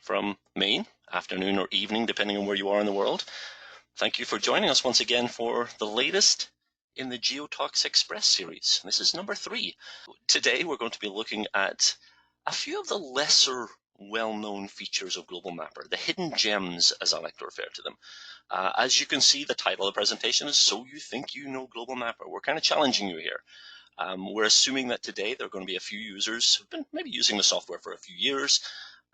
from Maine, afternoon or evening, depending on where you are in the world. Thank you for joining us once again for the latest in the GeoTalks Express series. This is number 3. Today we're going to be looking at a few of the lesser well-known features of Global Mapper, the hidden gems, as I like to refer to them. As you can see, the title of the presentation is So You Think You Know Global Mapper. We're kind of challenging you here. We're assuming that today there are going to be a few users who've been maybe using the software for a few years,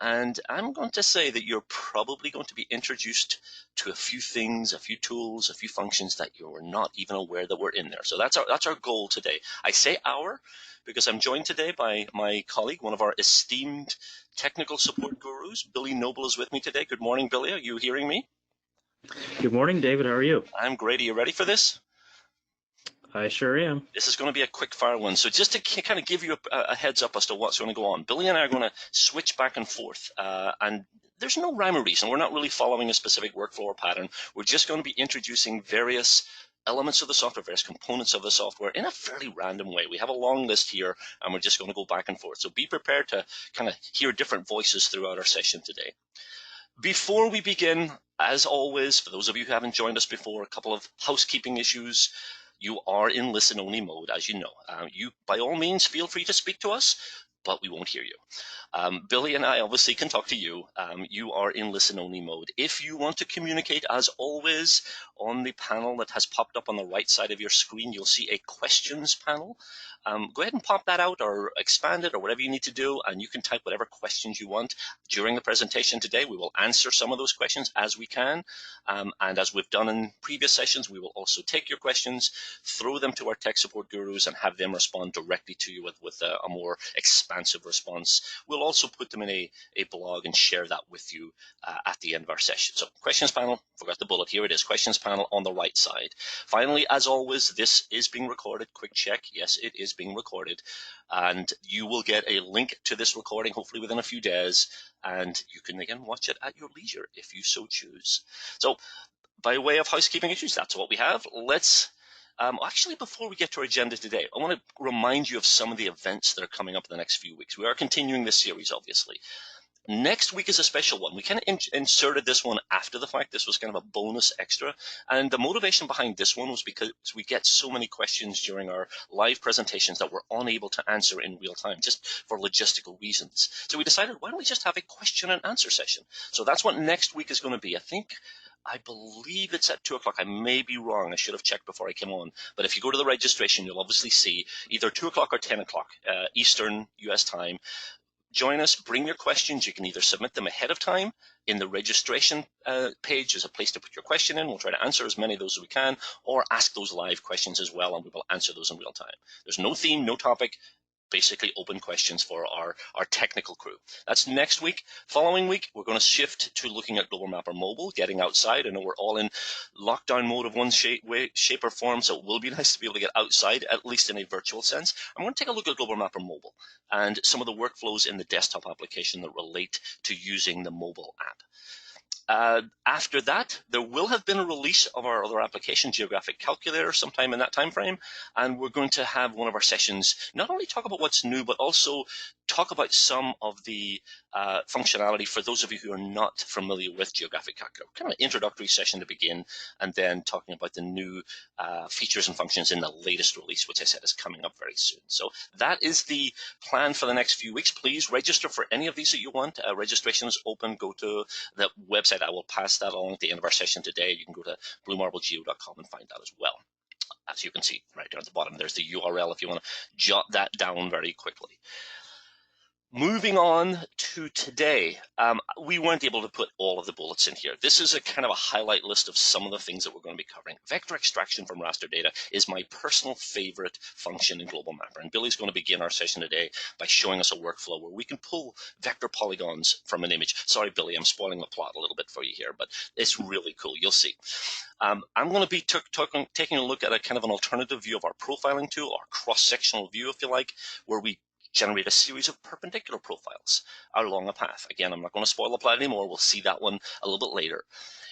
and I'm going to say that you're probably going to be introduced to a few things, a few tools, a few functions that you're not even aware that were in there. So that's our goal today. I say our because I'm joined today by my colleague, one of our esteemed technical support gurus. Billy Noble is with me today. Good morning, Billy. Are you hearing me? Good morning, David. How are you? I'm great. Are you ready for this? I sure am. This is going to be a quick fire one. So just to kind of give you a heads up as to what's going to go on, Billy and I are going to switch back and forth. And there's no rhyme or reason. We're not really following a specific workflow or pattern. We're just going to be introducing various elements of the software, various components of the software in a fairly random way. We have a long list here, and we're just going to go back and forth. So be prepared to kind of hear different voices throughout our session today. Before we begin, as always, for those of you who haven't joined us before, a couple of housekeeping issues. You are in listen-only mode, as you know. You, by all means, feel free to speak to us, but we won't hear you. Billy and I obviously can talk to you. You are in listen-only mode. If you want to communicate, as always, on the panel that has popped up on the right side of your screen, you'll see a questions panel. Go ahead and pop that out or expand it or whatever you need to do, and you can type whatever questions you want. During the presentation today, we will answer some of those questions as we can. And as we've done in previous sessions, we will also take your questions, throw them to our tech support gurus, and have them respond directly to you with a more expansive response. We'll also put them in a blog and share that with you at the end of our session. So questions panel, forgot the bullet, here it is, questions panel on the right side. Finally, as always, this is being recorded. Quick check, yes, it is being recorded. And you will get a link to this recording, hopefully within a few days, and you can again watch it at your leisure if you so choose. So by way of housekeeping issues, that's what we have. Let's actually, before we get to our agenda today, I want to remind you of some of the events that are coming up in the next few weeks. We are continuing this series, obviously. Next week is a special one. We kind of inserted this one after the fact. This was kind of a bonus extra. And the motivation behind this one was because we get so many questions during our live presentations that we're unable to answer in real time, just for logistical reasons. So we decided, why don't we just have a question and answer session? So that's what next week is going to be. I believe it's at 2 o'clock. I may be wrong. I should have checked before I came on. But if you go to the registration, you'll obviously see either 2 o'clock or 10 o'clock Eastern US time. Join us, bring your questions. You can either submit them ahead of time in the registration page. There's a place to put your question in. We'll try to answer as many of those as we can, or ask those live questions as well, and we will answer those in real time. There's no theme, no topic, basically open questions for our technical crew. That's next week. Following week, we're going to shift to looking at Global Mapper Mobile, getting outside. I know we're all in lockdown mode of one shape or form, so it will be nice to be able to get outside, at least in a virtual sense. I'm going to take a look at Global Mapper Mobile and some of the workflows in the desktop application that relate to using the mobile app. After that, there will have been a release of our other application, Geographic Calculator, sometime in that time frame, and we're going to have one of our sessions not only talk about what's new, but also talk about some of the functionality for those of you who are not familiar with Geographic Calculator. Kind of an introductory session to begin, and then talking about the new features and functions in the latest release, which I said is coming up very soon. So that is the plan for the next few weeks. Please register for any of these that you want. Registration is open. Go to the website. I will pass that along at the end of our session today. You can go to bluemarblegeo.com and find that as well. As you can see right down at the bottom, there's the URL if you want to jot that down very quickly. Moving on to today, we weren't able to put all of the bullets in here. This is a kind of a highlight list of some of the things that we're going to be covering. Vector extraction from raster data is my personal favorite function in Global Mapper, and Billy's going to begin our session today by showing us a workflow where we can pull vector polygons from an image. Sorry, Billy, I'm spoiling the plot a little bit for you here, but it's really cool. You'll see. I'm going to be taking a look at a kind of an alternative view of our profiling tool, our cross-sectional view, if you like, where we generate a series of perpendicular profiles along a path. Again, I'm not going to spoil the plot anymore. We'll see that one a little bit later.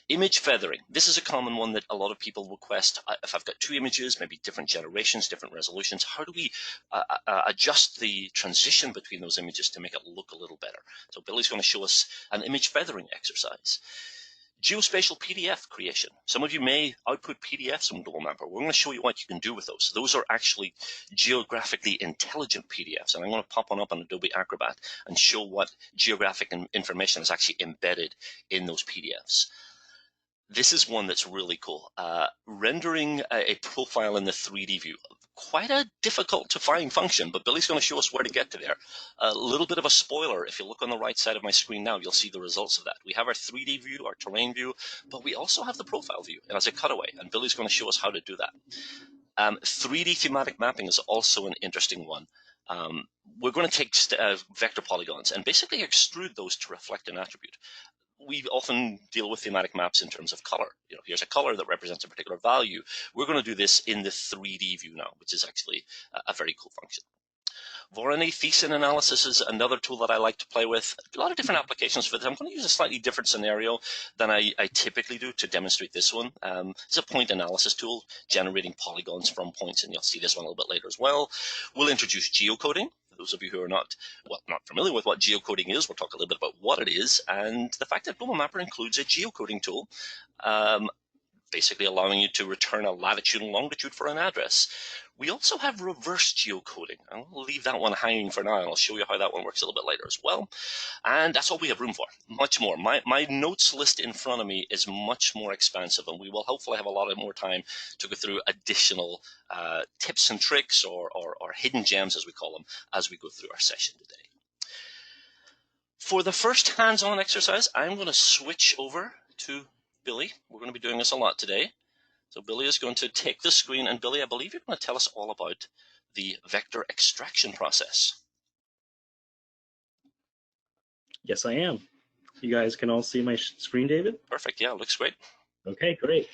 Image feathering. This is a common one that a lot of people request. If I've got two images, maybe different generations, different resolutions, how do we adjust the transition between those images to make it look a little better? So Billy's going to show us an image feathering exercise. Geospatial PDF creation. Some of you may output PDFs from Global Mapper. We're going to show you what you can do with those. Those are actually geographically intelligent PDFs, and I'm going to pop one up on Adobe Acrobat and show what geographic information is actually embedded in those PDFs. This is one that's really cool. Rendering a profile in the 3D view. Quite a difficult to find function, but Billy's going to show us where to get to there. A little bit of a spoiler. If you look on the right side of my screen now, you'll see the results of that. We have our 3D view, our terrain view, but we also have the profile view as a cutaway, and Billy's going to show us how to do that. 3D thematic mapping is also an interesting one. We're going to take vector polygons and basically extrude those to reflect an attribute. We often deal with thematic maps in terms of color. Here's a color that represents a particular value. We're going to do this in the 3D view now, which is actually a very cool function. Voronoi Thiessen analysis is another tool that I like to play with. A lot of different applications for this. I'm going to use a slightly different scenario than I typically do to demonstrate this one. It's a point analysis tool, generating polygons from points, and you'll see this one a little bit later as well. We'll introduce geocoding. Those of you who are not familiar with what geocoding is, we'll talk a little bit about what it is and the fact that Global Mapper includes a geocoding tool, basically allowing you to return a latitude and longitude for an address. We also have reverse geocoding. I'll leave that one hanging for now, and I'll show you how that one works a little bit later as well. And that's all we have room for. Much more. My notes list in front of me is much more expansive, and we will hopefully have a lot more time to go through additional tips and tricks or hidden gems, as we call them, as we go through our session today. For the first hands-on exercise, I'm going to switch over to Billy. We're going to be doing this a lot today. So Billy is going to take the screen, and Billy, I believe you're going to tell us all about the vector extraction process. Yes, I am. You guys can all see my screen, David? Perfect. Yeah, looks great. Okay, great.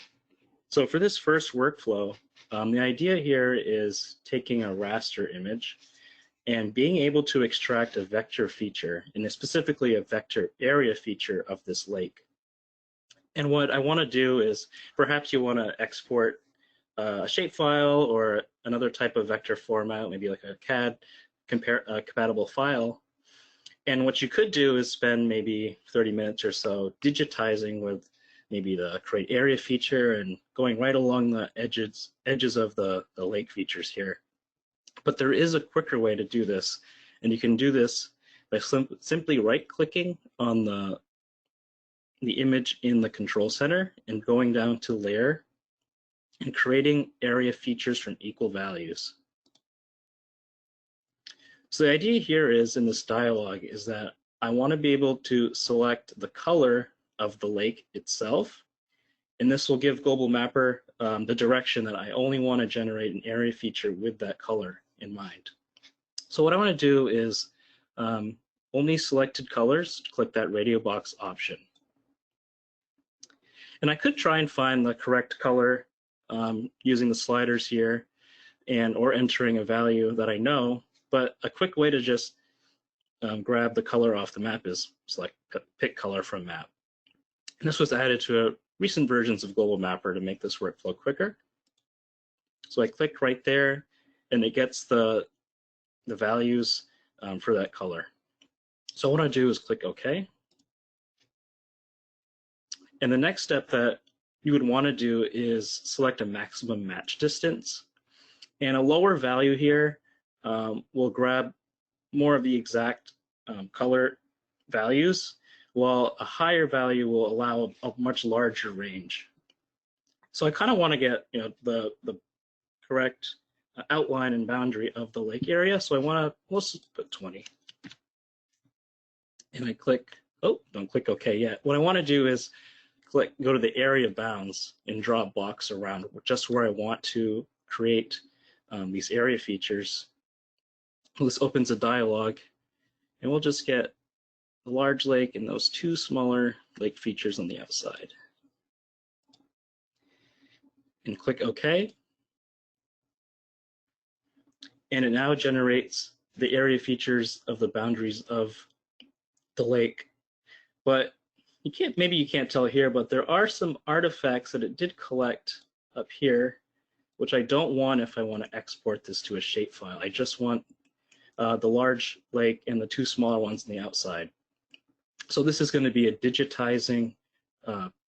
So for this first workflow, the idea here is taking a raster image and being able to extract a vector feature, and specifically a vector area feature of this lake. And what I want to do is, perhaps you want to export a shapefile or another type of vector format, maybe like a CAD compatible file. And what you could do is spend maybe 30 minutes or so digitizing with maybe the create area feature and going right along the edges of the lake features here. But there is a quicker way to do this, and you can do this by simply right-clicking on the image in the control center and going down to layer and creating area features from equal values. So the idea here is, in this dialog, is that I want to be able to select the color of the lake itself, and this will give Global Mapper the direction that I only want to generate an area feature with that color in mind. So what I want to do is only selected colors, click that radio box option. And I could try and find the correct color using the sliders here or entering a value that I know, but a quick way to just grab the color off the map is select pick color from map. And this was added to recent versions of Global Mapper to make this workflow quicker. So I click right there, and it gets the values for that color. So what I do is click OK. And the next step that you would want to do is select a maximum match distance. And a lower value here will grab more of the exact color values, while a higher value will allow a much larger range. So I kind of want to get the correct outline and boundary of the lake area. So I want to, let's put 20. And I click, oh, don't click OK yet. What I want to do is go to the area bounds and draw a box around just where I want to create these area features. This opens a dialog, and we'll just get a large lake and those two smaller lake features on the outside. And click OK. And it now generates the area features of the boundaries of the lake. But maybe you can't tell here, but there are some artifacts that it did collect up here, which I don't want if I want to export this to a shapefile. I just want the large lake and the two smaller ones on the outside. So this is going to be a digitizing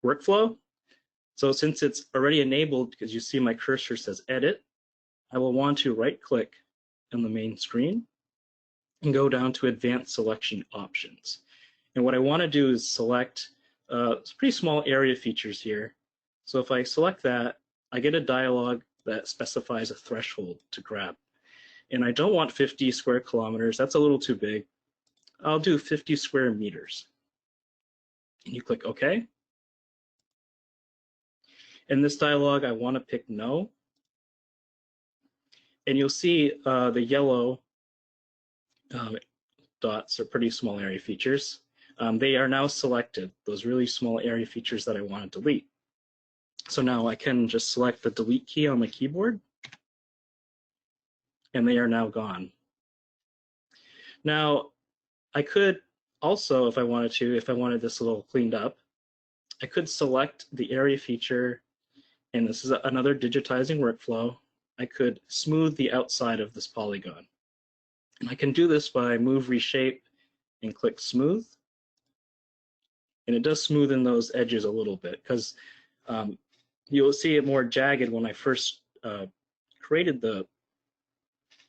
workflow. So since it's already enabled, because you see my cursor says edit, I will want to right click on the main screen and go down to advanced selection options. And what I want to do is select pretty small area features here. So if I select that, I get a dialog that specifies a threshold to grab. And I don't want 50 square kilometers. That's a little too big. I'll do 50 square meters. And you click OK. In this dialog, I want to pick no. And you'll see the yellow dots are pretty small area features. They are now selected, those really small area features that I want to delete. So now I can just select the delete key on my keyboard, and they are now gone. Now, I could also, if I wanted this a little cleaned up, I could select the area feature, and this is another digitizing workflow. I could smooth the outside of this polygon. And I can do this by move reshape and click smooth. And it does smoothen those edges a little bit, because you'll see it more jagged when I first created the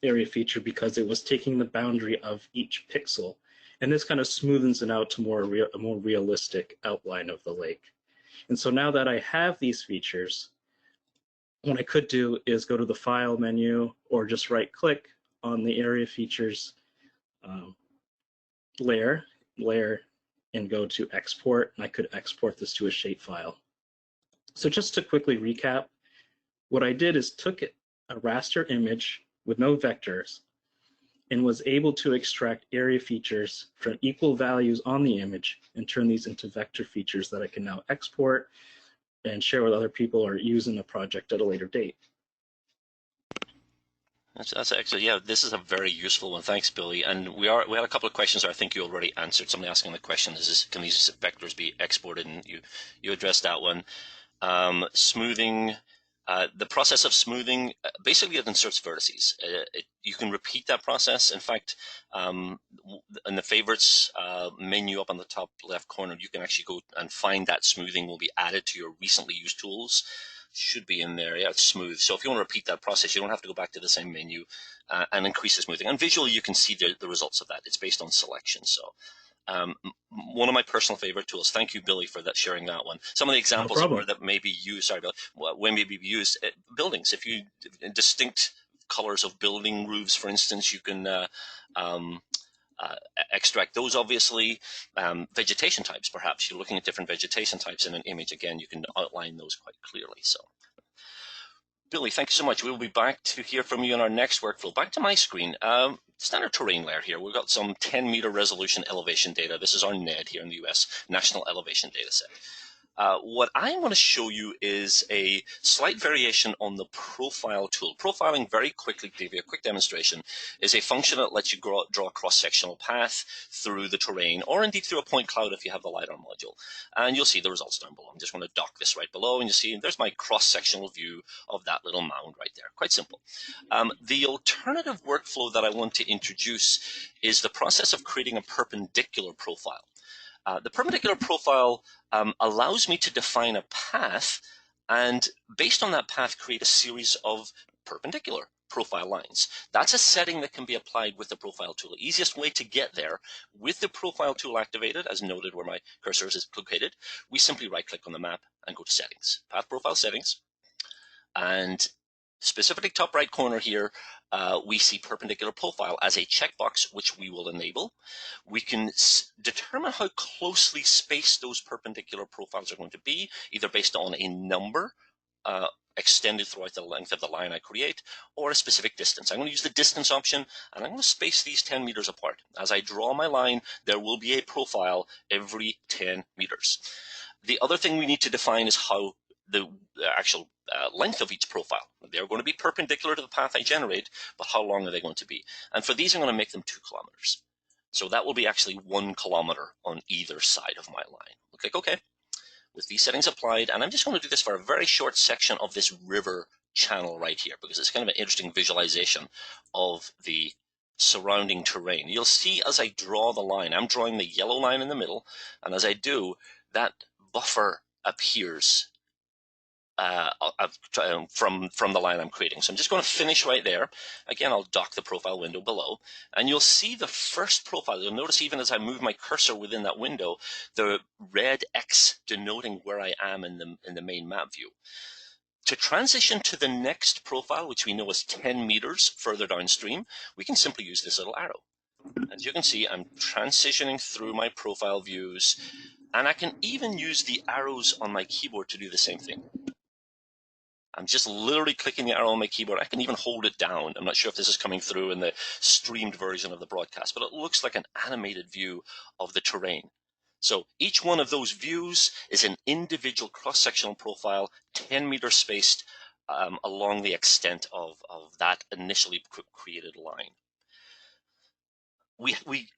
area feature, because it was taking the boundary of each pixel. And this kind of smoothens it out to a more realistic outline of the lake. And so now that I have these features, what I could do is go to the File menu or just right-click on the area features layer, and go to Export, and I could export this to a shapefile. So just to quickly recap, what I did is took a raster image with no vectors and was able to extract area features from equal values on the image and turn these into vector features that I can now export and share with other people or use in a project at a later date. That's actually, yeah, this is a very useful one. Thanks, Billy. And we had a couple of questions that I think you already answered. Somebody asking the question, can these vectors be exported? And you addressed that one. Smoothing, the process of smoothing, basically it inserts vertices. You can repeat that process. In fact, in the favorites menu up on the top left corner, you can actually go and find that smoothing will be added to your recently used tools. Should be in there. Yeah, it's smooth. So if you want to repeat that process, you don't have to go back to the same menu and increase the smoothing. And visually, you can see the results of that. It's based on selection. So one of my personal favorite tools. Thank you, Billy, for sharing that one. Some of the examples of where that may be used, when may be used buildings. If you distinct colors of building roofs, for instance, you can extract those, obviously. Vegetation types, perhaps you're looking at different vegetation types in an image. Again, you can outline those quite clearly. So, Billy, thank you so much. We'll be back to hear from you in our next workflow. Back to my screen. Standard terrain layer here. We've got some 10-meter resolution elevation data. This is our NED here in the US, National Elevation Data Set. What I want to show you is a slight variation on the profile tool. Profiling, very quickly, to give you a quick demonstration, is a function that lets you draw a cross-sectional path through the terrain, or indeed through a point cloud if you have the LiDAR module. And you'll see the results down below. I'm just going to dock this right below, and you see there's my cross-sectional view of that little mound right there. Quite simple. The alternative workflow that I want to introduce is the process of creating a perpendicular profile. The perpendicular profile allows me to define a path, and based on that path, create a series of perpendicular profile lines. That's a setting that can be applied with the profile tool. The easiest way to get there with the profile tool activated, as noted where my cursor is located, we simply right-click on the map and go to Settings, Path Profile Settings, and specifically top right corner here, we see perpendicular profile as a checkbox, which we will enable. We can determine how closely spaced those perpendicular profiles are going to be, either based on a number extended throughout the length of the line I create, or a specific distance. I'm going to use the distance option, and I'm going to space these 10 meters apart. As I draw my line, there will be a profile every 10 meters. The other thing we need to define is how the actual length of each profile. They're going to be perpendicular to the path I generate, but how long are they going to be? And for these, I'm going to make them 2 kilometers. So that will be actually 1 kilometer on either side of my line. We'll click OK. With these settings applied, and I'm just going to do this for a very short section of this river channel right here, because it's kind of an interesting visualization of the surrounding terrain. You'll see as I draw the line, I'm drawing the yellow line in the middle, and as I do, that buffer appears from the line I'm creating. So I'm just going to finish right there. Again, I'll dock the profile window below, and you'll see the first profile. You'll notice even as I move my cursor within that window, the red X denoting where I am in the main map view. To transition to the next profile, which we know is 10 meters further downstream, we can simply use this little arrow. As you can see, I'm transitioning through my profile views, and I can even use the arrows on my keyboard to do the same thing. I'm just literally clicking the arrow on my keyboard. I can even hold it down. I'm not sure if this is coming through in the streamed version of the broadcast, but it looks like an animated view of the terrain. So each one of those views is an individual cross-sectional profile, 10 meters spaced along the extent of that initially created line.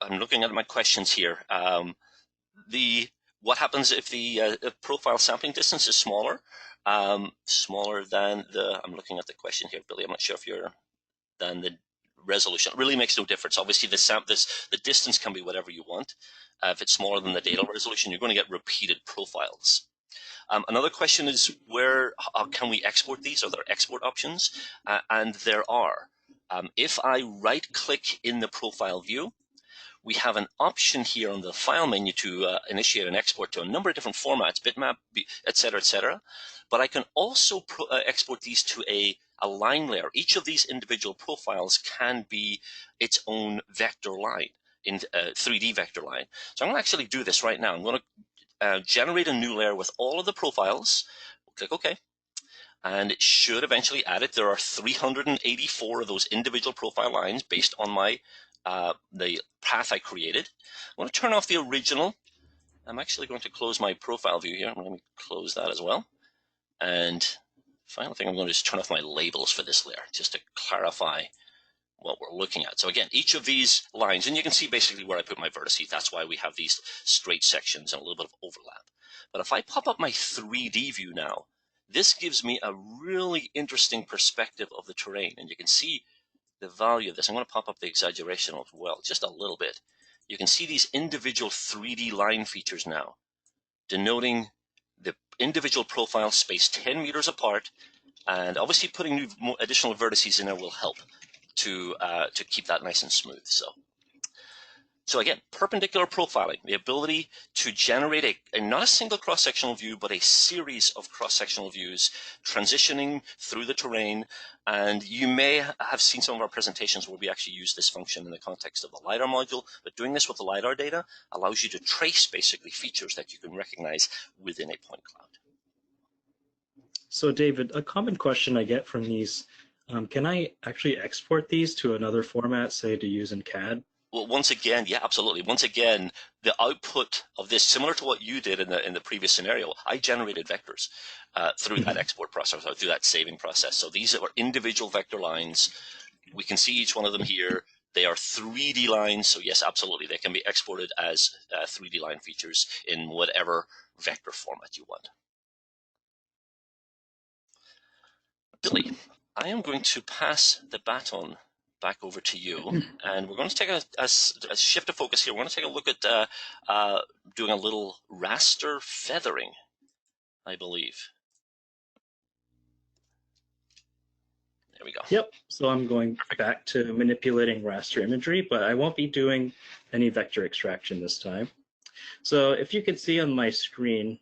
I'm looking at my questions here. What happens if the profile sampling distance is smaller? Smaller than I'm looking at the question here, Billy. I'm not sure if you're than the resolution. It really makes no difference. Obviously, the distance can be whatever you want. If it's smaller than the data resolution, you're going to get repeated profiles. Another question is how can we export these? Are there export options? And there are. If I right-click in the profile view, we have an option here on the file menu to initiate an export to a number of different formats, bitmap, etc. But I can also export these to a line layer. Each of these individual profiles can be its own vector line, in 3D vector line. So I'm going to actually do this right now. I'm going to generate a new layer with all of the profiles. We'll click OK. And it should eventually add it. There are 384 of those individual profile lines based on my the path I created. I want to turn off the original. I'm actually going to close my profile view here. I'm going to close that as well. And final thing I'm going to do is turn off my labels for this layer, just to clarify what we're looking at. So again, each of these lines, and you can see basically where I put my vertices. That's why we have these straight sections and a little bit of overlap. But if I pop up my 3D view now, this gives me a really interesting perspective of the terrain. And you can see the value of this. I'm going to pop up the exaggeration as well, just a little bit. You can see these individual 3D line features now, denoting the individual profiles spaced 10 meters apart, and obviously putting additional vertices in there will help to keep that nice and smooth. So again, perpendicular profiling, the ability to generate not a single cross-sectional view, but a series of cross-sectional views transitioning through the terrain. And you may have seen some of our presentations where we actually use this function in the context of the LiDAR module, but doing this with the LiDAR data allows you to trace basically features that you can recognize within a point cloud. So David, a common question I get from these, can I actually export these to another format, say to use in CAD? Well, once again, yeah, absolutely. Once again, the output of this, similar to what you did in the previous scenario, I generated vectors through that export process, or through that saving process. So these are individual vector lines. We can see each one of them here. They are 3D lines. So yes, absolutely, they can be exported as 3D line features in whatever vector format you want. Billy, I am going to pass the baton back over to you, and we're going to take a shift of focus here. We're going to take a look at doing a little raster feathering, I believe. There we go. Yep, so I'm going back to manipulating raster imagery, but I won't be doing any vector extraction this time. So if you can see on my screen,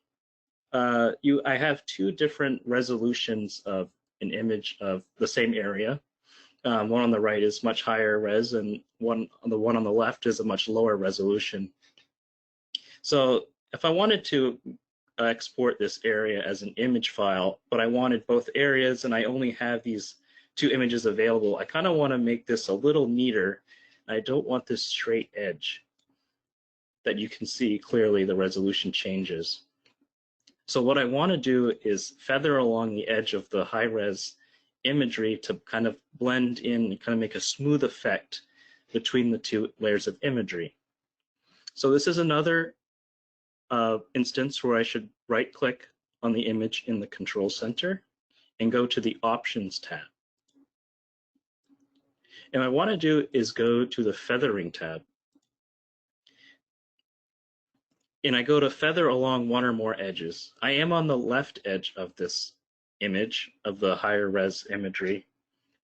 I have two different resolutions of an image of the same area. One on the right is much higher res, and one on the left is a much lower resolution. So if I wanted to export this area as an image file, but I wanted both areas and I only have these two images available, I kind of want to make this a little neater. I don't want this straight edge that you can see clearly the resolution changes. So what I want to do is feather along the edge of the high-res imagery to kind of blend in and kind of make a smooth effect between the two layers of imagery. So this is another instance where I should right-click on the image in the Control Center and go to the Options tab. And what I want to do is go to the Feathering tab. And I go to feather along one or more edges. I am on the left edge of this image, of the higher res imagery,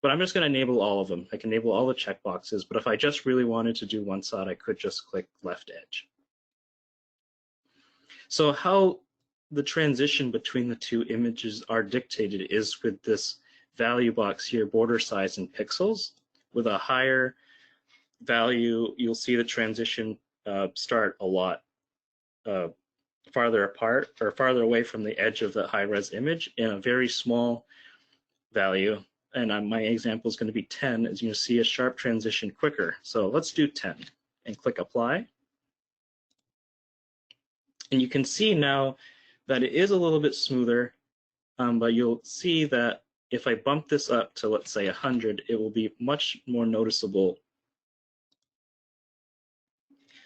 but I'm just going to enable all of them. I can enable all the checkboxes, but if I just really wanted to do one side, I could just click left edge. So how the transition between the two images are dictated is with this value box here, border size in pixels. With a higher value, you'll see the transition start a lot farther apart or farther away from the edge of the high-res image. In a very small value, and my example is going to be 10, as you can see a sharp transition quicker. So let's do 10 and click apply. And you can see now that it is a little bit smoother, but you'll see that if I bump this up to, let's say, 100, it will be much more noticeable.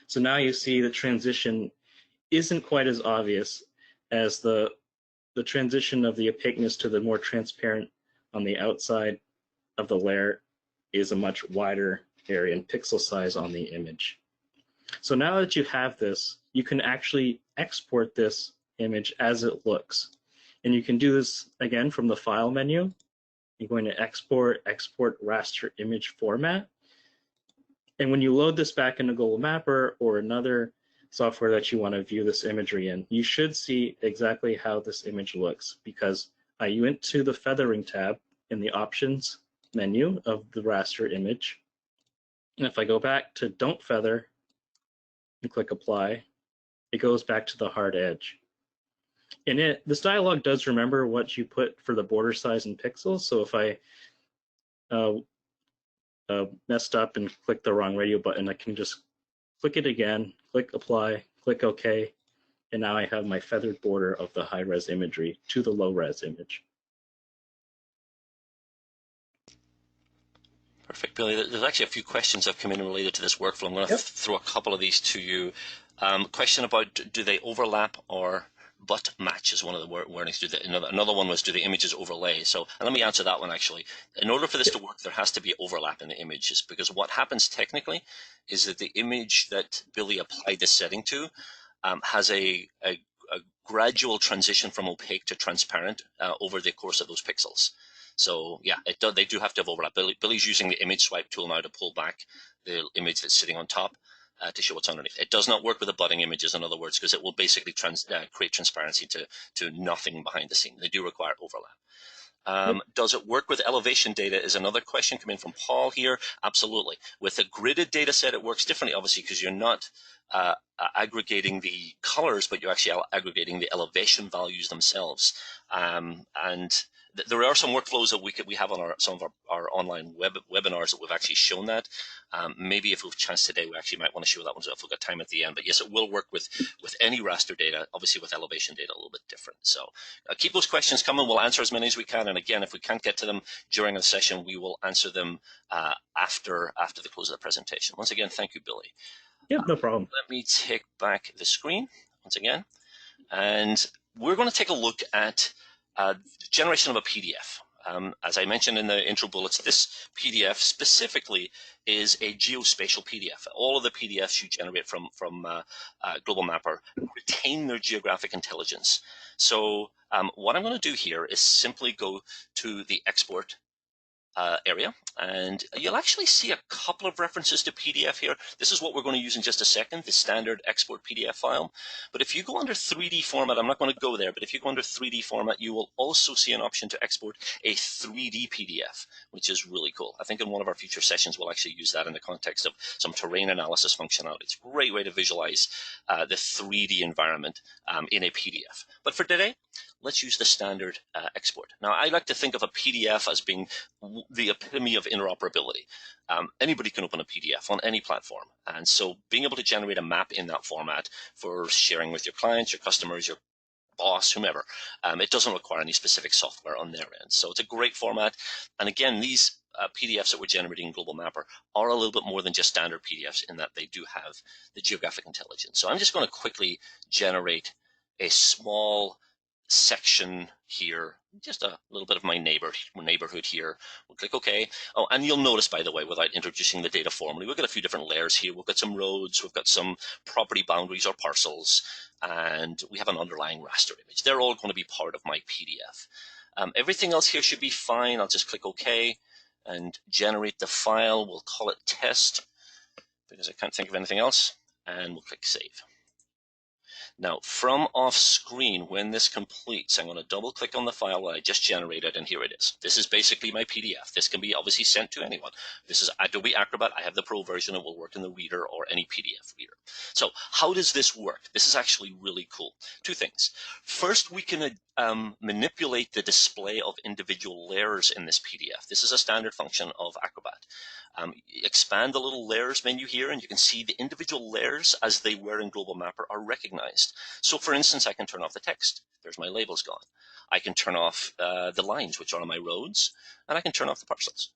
So now you see the transition isn't quite as obvious as the transition of the opaqueness to the more transparent on the outside of the layer is a much wider area in pixel size on the image. So now that you have this, you can actually export this image as it looks. And you can do this again from the File menu. You're going to export raster image format. And when you load this back into Google Mapper or another software that you want to view this imagery in, you should see exactly how this image looks, because I went to the Feathering tab in the Options menu of the raster image. And if I go back to Don't Feather and click Apply, it goes back to the hard edge. And this dialog does remember what you put for the border size in pixels. So if I messed up and clicked the wrong radio button, I can just click it again, click Apply, click OK, and now I have my feathered border of the high-res imagery to the low-res image. Perfect, Billy. There's actually a few questions that have come in related to this workflow. I'm going to throw a couple of these to you. Question about do they overlap or but match is one of the wordings. Another one was do the images overlay? So and let me answer that one actually. In order for this to work, there has to be overlap in the images, because what happens technically is that the image that Billy applied this setting to has a gradual transition from opaque to transparent over the course of those pixels. So yeah, they do have to have overlap. Billy's using the image swipe tool now to pull back the image that's sitting on top to show what's underneath. It does not work with the budding images, in other words, because it will basically create transparency to nothing behind the scene. They do require overlap. Does it work with elevation data is another question coming from Paul here. Absolutely. With a gridded data set, it works differently, obviously, because you're not aggregating the colors, but you're actually aggregating the elevation values themselves. And there are some workflows that we have on some of our online webinars that we've actually shown that. Maybe if we have a chance today, we actually might want to show that one if we've got time at the end. But yes, it will work with any raster data, obviously with elevation data a little bit different. So keep those questions coming. We'll answer as many as we can. And again, if we can't get to them during the session, we will answer them after the close of the presentation. Once again, thank you, Billy. Yeah, no problem. Let me take back the screen once again. And we're going to take a look at generation of a PDF. As I mentioned in the intro bullets, this PDF specifically is a geospatial PDF. All of the PDFs you generate from Global Mapper retain their geographic intelligence. So what I'm going to do here is simply go to the export area, and you'll actually see a couple of references to PDF here. This is what we're going to use in just a second, the standard export PDF file. But if you go under 3D format, I'm not going to go there, but if you go under 3D format, you will also see an option to export a 3D PDF, which is really cool. I think in one of our future sessions, we'll actually use that in the context of some terrain analysis functionality. It's a great way to visualize the 3D environment in a PDF. But for today, let's use the standard export. Now, I like to think of a PDF as being the epitome of interoperability. Anybody can open a PDF on any platform. And so being able to generate a map in that format for sharing with your clients, your customers, your boss, whomever, it doesn't require any specific software on their end. So it's a great format. And again, these PDFs that we're generating in Global Mapper are a little bit more than just standard PDFs in that they do have the geographic intelligence. So I'm just going to quickly generate a small section here, just a little bit of my neighborhood here. We'll click OK. Oh, and you'll notice, by the way, without introducing the data formally, we've got a few different layers here. We've got some roads, we've got some property boundaries or parcels, and we have an underlying raster image. They're all going to be part of my PDF. Everything else here should be fine. I'll just click OK and generate the file. We'll call it test because I can't think of anything else, and we'll click save. Now, from off screen, when this completes, I'm going to double click on the file that I just generated, and here it is. This is basically my PDF. This can be obviously sent to anyone. This is Adobe Acrobat. I have the Pro version. It will work in the Reader or any PDF reader. So how does this work? This is actually really cool. Two things. First, we can manipulate the display of individual layers in this PDF. This is a standard function of Acrobat. Expand the little layers menu here, and you can see the individual layers as they were in Global Mapper are recognized. So for instance, I can turn off the text. There's my labels gone. I can turn off the lines, which are on my roads, and I can turn off the parcels.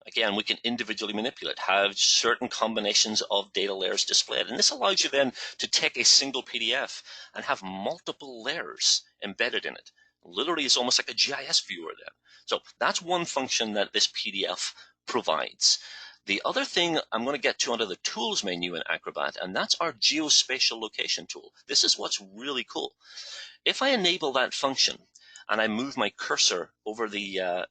Again, we can individually manipulate, have certain combinations of data layers displayed. And this allows you then to take a single PDF and have multiple layers embedded in it. Literally, it's almost like a GIS viewer then. So that's one function that this PDF provides. The other thing I'm going to get to under the Tools menu in Acrobat, and that's our geospatial location tool. This is what's really cool. If I enable that function and I move my cursor over the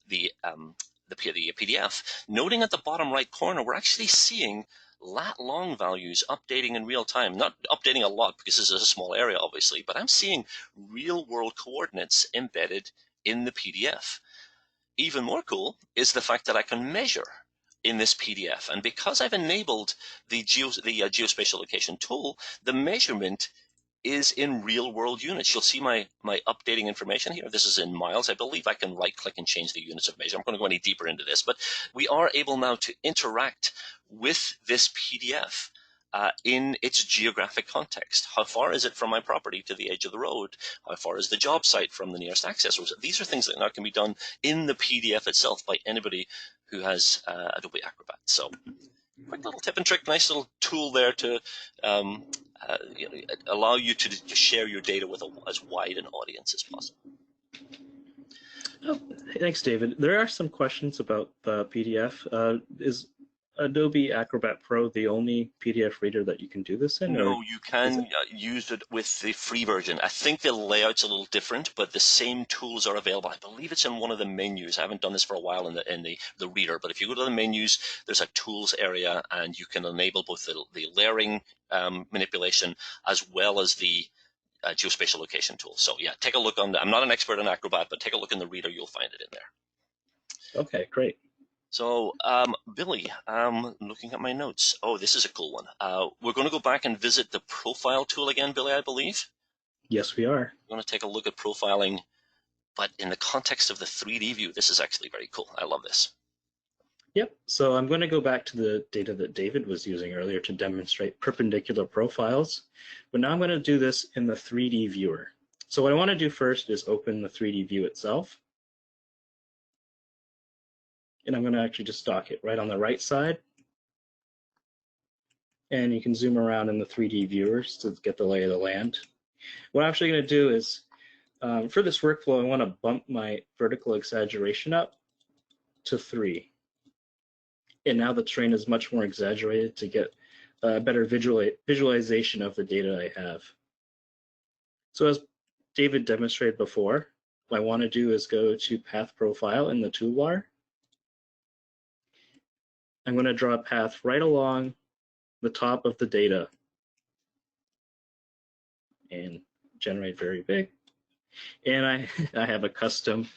PDF, noting at the bottom right corner, we're actually seeing lat long values updating in real time. Not updating a lot because this is a small area, obviously, but I'm seeing real world coordinates embedded in the PDF. Even more cool is the fact that I can measure in this PDF. And because I've enabled the geospatial location tool, the measurement is in real world units. You'll see my updating information here. This is in miles. I believe I can right click and change the units of measure. I'm going to go any deeper into this, but we are able now to interact with this PDF in its geographic context. How far is it from my property to the edge of the road? How far is the job site from the nearest access road? These are things that now can be done in the PDF itself by anybody who has Adobe Acrobat. So quick little tip and trick, nice little tool there to allow you to share your data with as wide an audience as possible. Oh, thanks, David. There are some questions about the PDF. Is Adobe Acrobat Pro the only PDF reader that you can do this in? No, you can use it with the free version. I think the layout's a little different, but the same tools are available. I believe it's in one of the menus. I haven't done this for a while in the reader, but if you go to the menus, there's a tools area, and you can enable both the layering manipulation as well as the geospatial location tool. So yeah, take a look on I'm not an expert on Acrobat, but take a look in the reader. You'll find it in there. Okay, great. So, Billy, looking at my notes. Oh, this is a cool one. We're going to go back and visit the profile tool again, Billy, I believe. Yes, we are. We're going to take a look at profiling, but in the context of the 3D view. This is actually very cool. I love this. Yep. So I'm going to go back to the data that David was using earlier to demonstrate perpendicular profiles. But now I'm going to do this in the 3D viewer. So what I want to do first is open the 3D view itself. And I'm going to actually just dock it right on the right side. And you can zoom around in the 3D viewers to get the lay of the land. What I'm actually going to do is, for this workflow, I want to bump my vertical exaggeration up to 3. And now the terrain is much more exaggerated to get a better visualization of the data I have. So as David demonstrated before, what I want to do is go to Path Profile in the toolbar. I'm going to draw a path right along the top of the data and generate very big. And I have a custom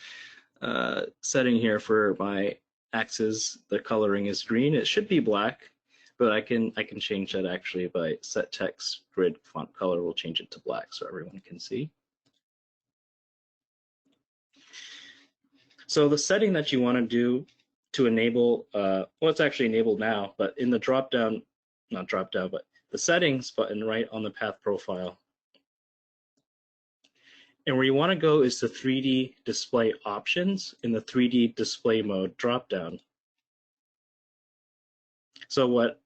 setting here for my axis. The coloring is green. It should be black, but I can change that actually by set text grid font color. We'll change it to black so everyone can see. So the setting that you want to do to enable, well, it's actually enabled now, but in the drop-down, not drop-down, but the settings button right on the path profile. And where you want to go is the 3D display options in the 3D display mode drop-down. So what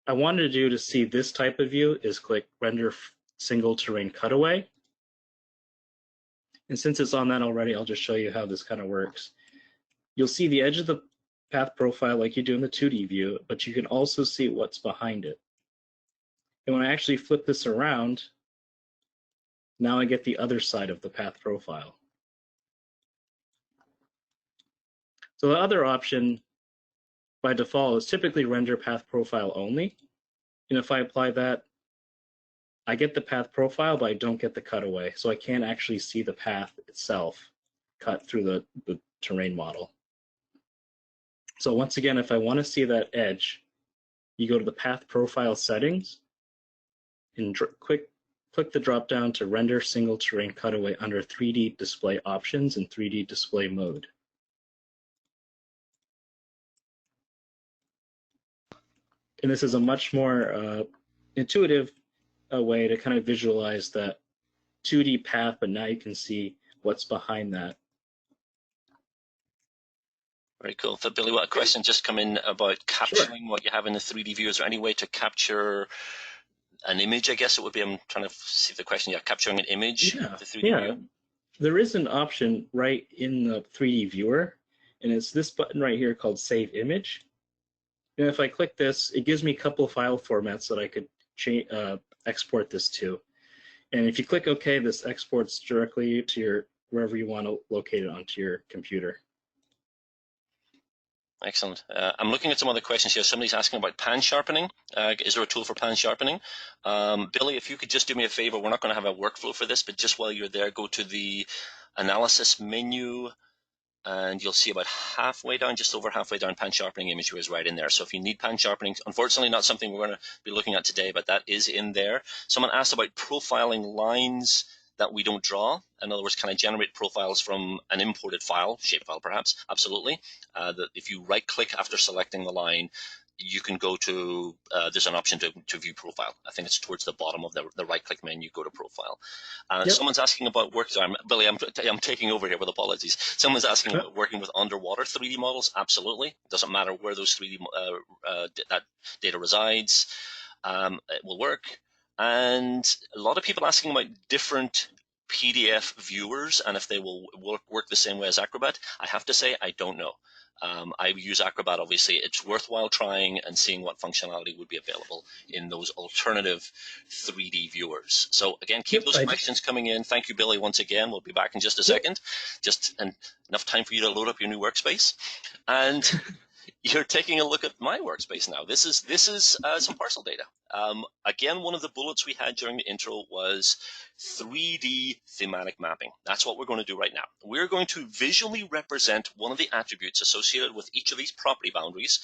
I wanted to do to see this type of view is click Render Single Terrain Cutaway. And since it's on that already, I'll just show you how this kind of works. You'll see the edge of the path profile like you do in the 2D view, but you can also see what's behind it. And when I actually flip this around, now I get the other side of the path profile. So the other option by default is typically render path profile only. And if I apply that, I get the path profile, but I don't get the cutaway. So I can't actually see the path itself cut through the terrain model. So once again, if I want to see that edge, you go to the path profile settings and click the drop down to render single terrain cutaway under 3D display options and 3D display mode. And this is a much more intuitive way to kind of visualize that 2D path, but now you can see what's behind that. Very cool. So Billy, what a question just come in about capturing what you have in the 3D view. Is there any way to capture an image, I guess it would be? I'm trying to see the question. Yeah, capturing an image of the 3D view. There is an option right in the 3D viewer, and it's this button right here called Save Image. And if I click this, it gives me a couple of file formats that I could export this to. And if you click OK, this exports directly to your wherever you want to locate it onto your computer. Excellent. I'm looking at some other questions here. Somebody's asking about pan sharpening. Is there a tool for pan sharpening? Billy, if you could just do me a favor, we're not going to have a workflow for this, but just while you're there, go to the analysis menu, and you'll see about halfway down, just over halfway down, pan sharpening image is right in there. So if you need pan sharpening, unfortunately not something we're going to be looking at today, but that is in there. Someone asked about profiling lines that we don't draw. In other words, can I generate profiles from an imported file, shapefile perhaps? Absolutely. That if you right-click after selecting the line, you can go to, there's an option to view profile. I think it's towards the bottom of the right-click menu, go to profile. Someone's asking about Billy, I'm taking over here with apologies. Someone's asking about working with underwater 3D models. Absolutely. It doesn't matter where those 3D that data resides. It will work. And a lot of people asking about different PDF viewers and if they will work the same way as Acrobat. I have to say, I don't know. I use Acrobat, obviously. It's worthwhile trying and seeing what functionality would be available in those alternative 3D viewers. So again, keep those questions coming in. Thank you, Billy, once again. We'll be back in just a second. Just enough time for you to load up your new workspace. And you're taking a look at my workspace now. This is some parcel data. Again, one of the bullets we had during the intro was 3D thematic mapping. That's what we're going to do right now. We're going to visually represent one of the attributes associated with each of these property boundaries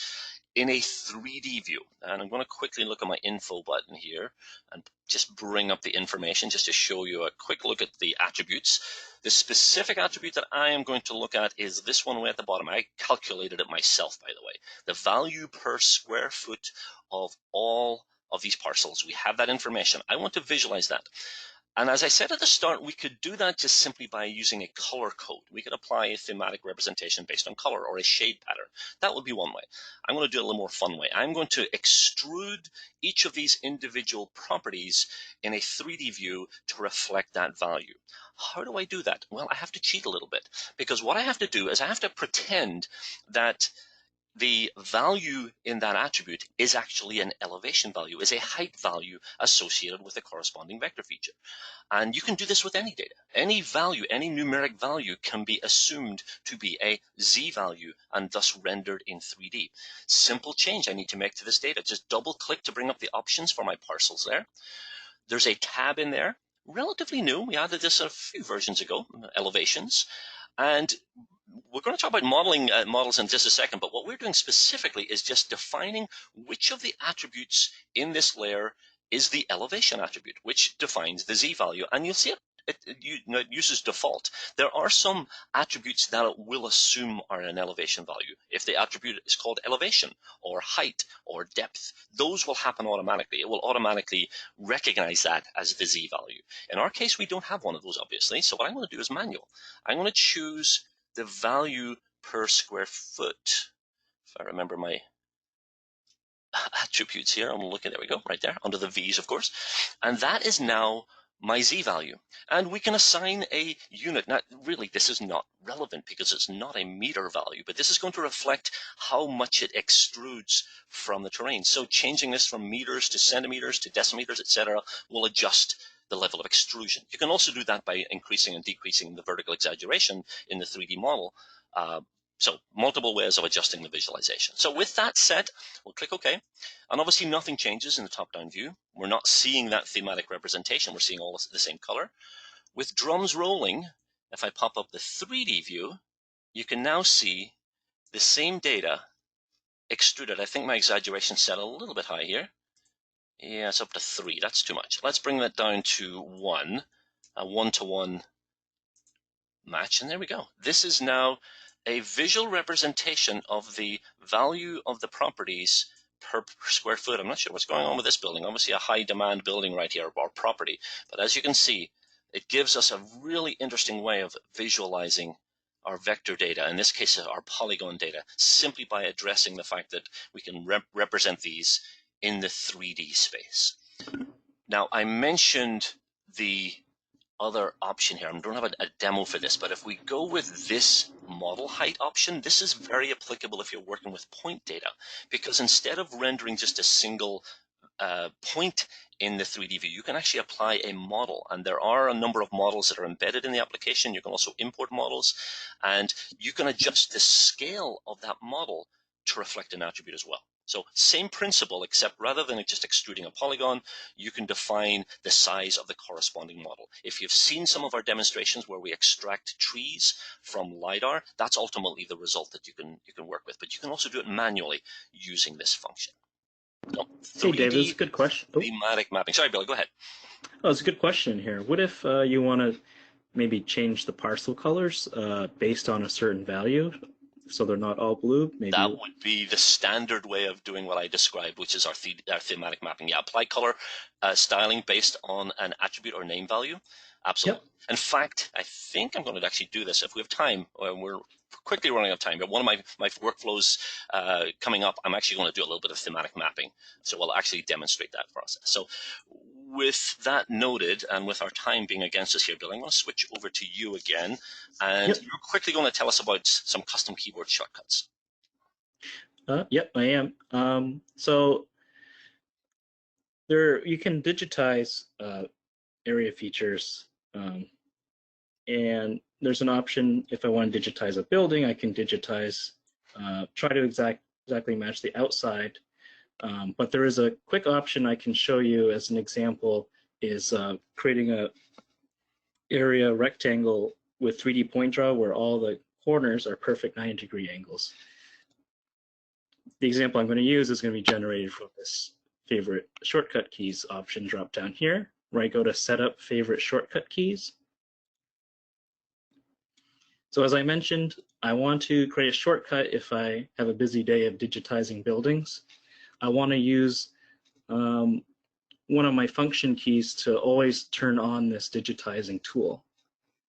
in a 3D view. And I'm going to quickly look at my info button here and just bring up the information just to show you a quick look at the attributes. The specific attribute that I am going to look at is this one way at the bottom. I calculated it myself, by the way. The value per square foot of all of these parcels. We have that information. I want to visualize that. And as I said at the start, we could do that just simply by using a color code. We could apply a thematic representation based on color or a shade pattern. That would be one way. I'm going to do it a little more fun way. I'm going to extrude each of these individual properties in a 3D view to reflect that value. How do I do that? Well, I have to cheat a little bit, because what I have to do is I have to pretend that the value in that attribute is actually an elevation value, is a height value associated with the corresponding vector feature. And you can do this with any data. Any value, any numeric value can be assumed to be a z value and thus rendered in 3D. Simple change I need to make to this data. Just double click to bring up the options for my parcels there. There's a tab in there, relatively new. We added this a few versions ago, elevations. And we're going to talk about modeling models in just a second, but what we're doing specifically is just defining which of the attributes in this layer is the elevation attribute, which defines the z value. And you'll see it uses default. There are some attributes that it will assume are an elevation value. If the attribute is called elevation or height or depth, those will happen automatically. It will automatically recognize that as the z value. In our case, we don't have one of those, obviously. So what I'm going to do is manual. I'm going to choose the value per square foot. If I remember my attributes here. I'm looking, there we go, right there, under the V's, of course. And that is now my Z value. And we can assign a unit. Now, really, this is not relevant because it's not a meter value, but this is going to reflect how much it extrudes from the terrain. So changing this from meters to centimeters to decimeters, etc., will adjust the level of extrusion. You can also do that by increasing and decreasing the vertical exaggeration in the 3D model. So multiple ways of adjusting the visualization. So with that said, we'll click OK. And obviously nothing changes in the top-down view. We're not seeing that thematic representation. We're seeing all the same color. With drums rolling, if I pop up the 3D view, you can now see the same data extruded. I think my exaggeration set a little bit high here. Yeah, it's up to 3. That's too much. Let's bring that down to 1, a 1-to-1 match, and there we go. This is now a visual representation of the value of the properties per square foot. I'm not sure what's going on with this building. Obviously a high demand building right here, or property. But as you can see, it gives us a really interesting way of visualizing our vector data, in this case our polygon data, simply by addressing the fact that we can represent these in the 3D space. Now, I mentioned the other option here. I don't have a demo for this, but if we go with this model height option, this is very applicable if you're working with point data, because instead of rendering just a single point in the 3D view, you can actually apply a model, and there are a number of models that are embedded in the application. You can also import models, and you can adjust the scale of that model to reflect an attribute as well. So same principle, except rather than just extruding a polygon, you can define the size of the corresponding model. If you've seen some of our demonstrations where we extract trees from LiDAR, that's ultimately the result that you can work with. But you can also do it manually using this function. So, Hey, Dave, this is a good question. Thematic mapping. Sorry, Bill, go ahead. Oh, it's a good question here. What if you want to maybe change the parcel colors based on a certain value, so they're not all blue? Maybe that would be the standard way of doing what I described, which is our thematic mapping. Yeah, apply color styling based on an attribute or name value. Absolutely. Yep. In fact, I think I'm going to actually do this if we have time. We're quickly running out of time, but one of my workflows coming up, I'm actually going to do a little bit of thematic mapping. So we'll actually demonstrate that process. So with that noted, and with our time being against us here, Bill, I'm going to switch over to you again, and yep, you're quickly going to tell us about some custom keyboard shortcuts. Yep, I am. So you can digitize area features, and there's an option if I want to digitize a building, I can digitize, try to exactly match the outside. But there is a quick option I can show you as an example, is creating a area rectangle with 3D point draw where all the corners are perfect 90-degree angles. The example I'm going to use is going to be generated from this favorite shortcut keys option drop down here, where I go to setup favorite shortcut keys. So as I mentioned, I want to create a shortcut if I have a busy day of digitizing buildings. I want to use one of my function keys to always turn on this digitizing tool.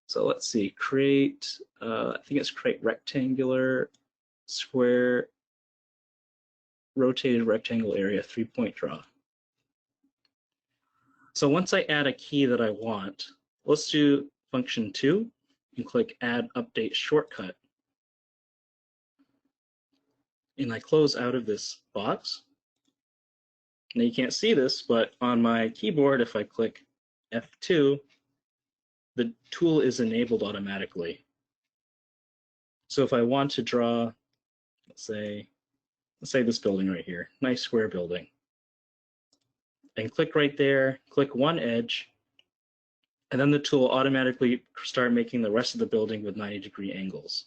So let's see, create, I think it's create rectangular, square, rotated rectangle area, 3-point draw. So once I add a key that I want, let's do function 2 and click add update shortcut. And I close out of this box. Now you can't see this, but on my keyboard, if I click F2, the tool is enabled automatically. So if I want to draw, let's say this building right here, nice square building, and click right there, click one edge, and then the tool automatically start making the rest of the building with 90-degree angles.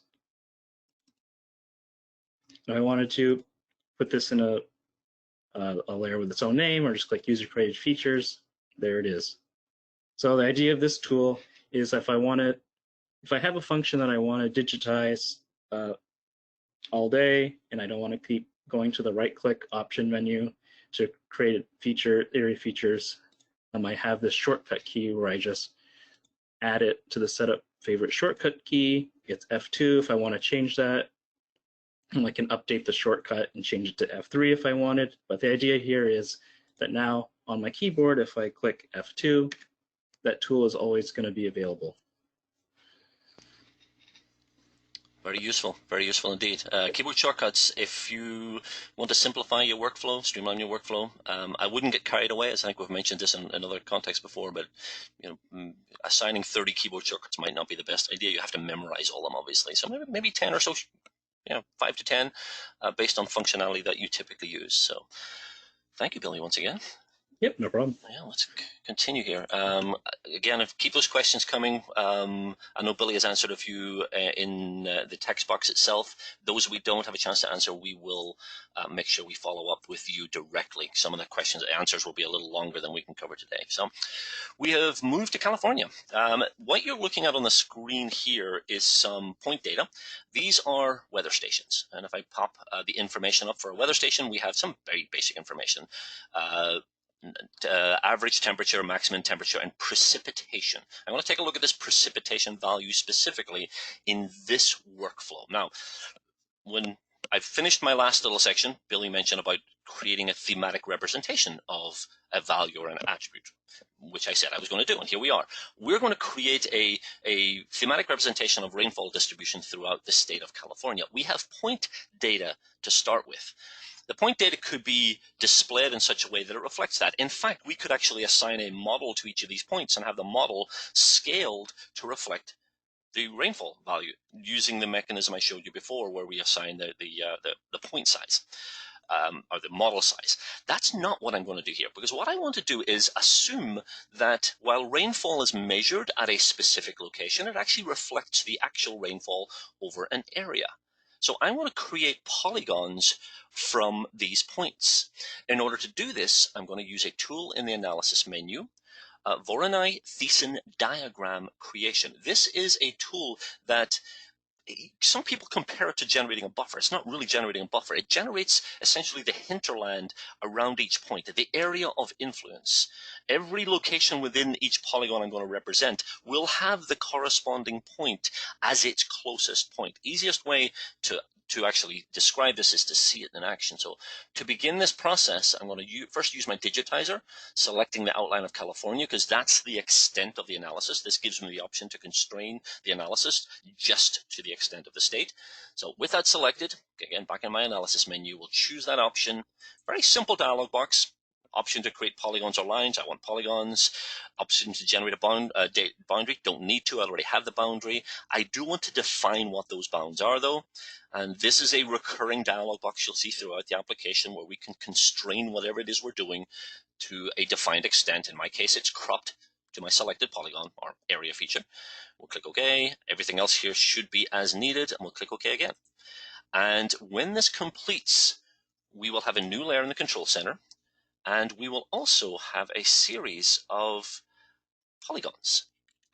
If I wanted to put this in a layer with its own name, or just click user created features, there it is. So the idea of this tool is if I have a function that I want to digitize all day, and I don't want to keep going to the right-click option menu to create area features, I have this shortcut key where I just add it to the setup favorite shortcut key. It's F2 if I want to change that. I can update the shortcut and change it to F3 if I wanted. But the idea here is that now on my keyboard, if I click F2, that tool is always going to be available. Very useful indeed. Keyboard shortcuts, if you want to simplify your workflow, streamline your workflow, I wouldn't get carried away, as I think we've mentioned this in other contexts before, but assigning 30 keyboard shortcuts might not be the best idea. You have to memorize all of them, obviously. So maybe 10 or so, 5 to 10, based on functionality that you typically use. So thank you, Billy, once again. Yep, no problem. Yeah, let's continue here. Again, keep those questions coming. I know Billy has answered a few in the text box itself. Those we don't have a chance to answer, we will make sure we follow up with you directly. Some of the questions and answers will be a little longer than we can cover today. So we have moved to California. What you're looking at on the screen here is some point data. These are weather stations. And if I pop the information up for a weather station, we have some very basic information. Average temperature, maximum temperature, and precipitation. I want to take a look at this precipitation value specifically in this workflow. Now, when I finished my last little section, Billy mentioned about creating a thematic representation of a value or an attribute, which I said I was going to do, and here we are. We're going to create a thematic representation of rainfall distribution throughout the state of California. We have point data to start with. The point data could be displayed in such a way that it reflects that. In fact, we could actually assign a model to each of these points and have the model scaled to reflect the rainfall value using the mechanism I showed you before, where we assign the point size. Or the model size. That's not what I'm going to do here, because what I want to do is assume that while rainfall is measured at a specific location, it actually reflects the actual rainfall over an area. So I want to create polygons from these points. In order to do this, I'm going to use a tool in the analysis menu, Voronoi-Thiessen diagram creation. This is a tool that some people compare it to generating a buffer. It's not really generating a buffer. It generates essentially the hinterland around each point, the area of influence. Every location within each polygon I'm going to represent will have the corresponding point as its closest point. Easiest way to actually describe this is to see it in action. So to begin this process, I'm going to first use my digitizer, selecting the outline of California, because that's the extent of the analysis. This gives me the option to constrain the analysis just to the extent of the state. So with that selected, again, back in my analysis menu, we'll choose that option. Very simple dialog box. Option to create polygons or lines. I want polygons. Option to generate a boundary. Don't need to. I already have the boundary. I do want to define what those bounds are, though. And this is a recurring dialog box you'll see throughout the application, where we can constrain whatever it is we're doing to a defined extent. In my case, it's cropped to my selected polygon or area feature. We'll click OK. Everything else here should be as needed, and we'll click OK again. And when this completes, we will have a new layer in the control center, and we will also have a series of polygons.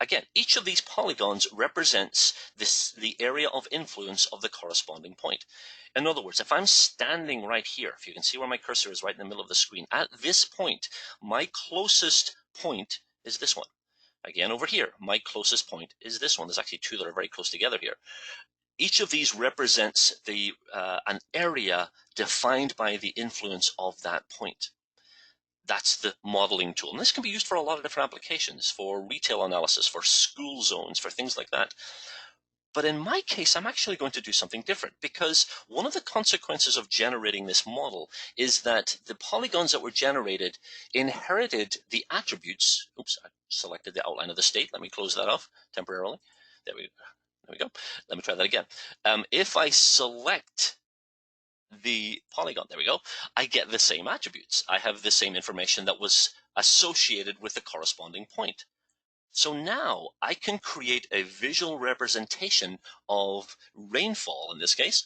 Again, each of these polygons represents the area of influence of the corresponding point. In other words, if I'm standing right here, if you can see where my cursor is right in the middle of the screen, at this point, my closest point is this one. Again, over here, my closest point is this one. There's actually two that are very close together here. Each of these represents an area defined by the influence of that point. That's the modeling tool. And this can be used for a lot of different applications, for retail analysis, for school zones, for things like that. But in my case, I'm actually going to do something different, because one of the consequences of generating this model is that the polygons that were generated inherited the attributes. Oops, I selected the outline of the state. Let me close that off temporarily. There we go. Let me try that again. If I select the polygon, there we go, I get the same attributes. I have the same information that was associated with the corresponding point. So now I can create a visual representation of rainfall, in this case,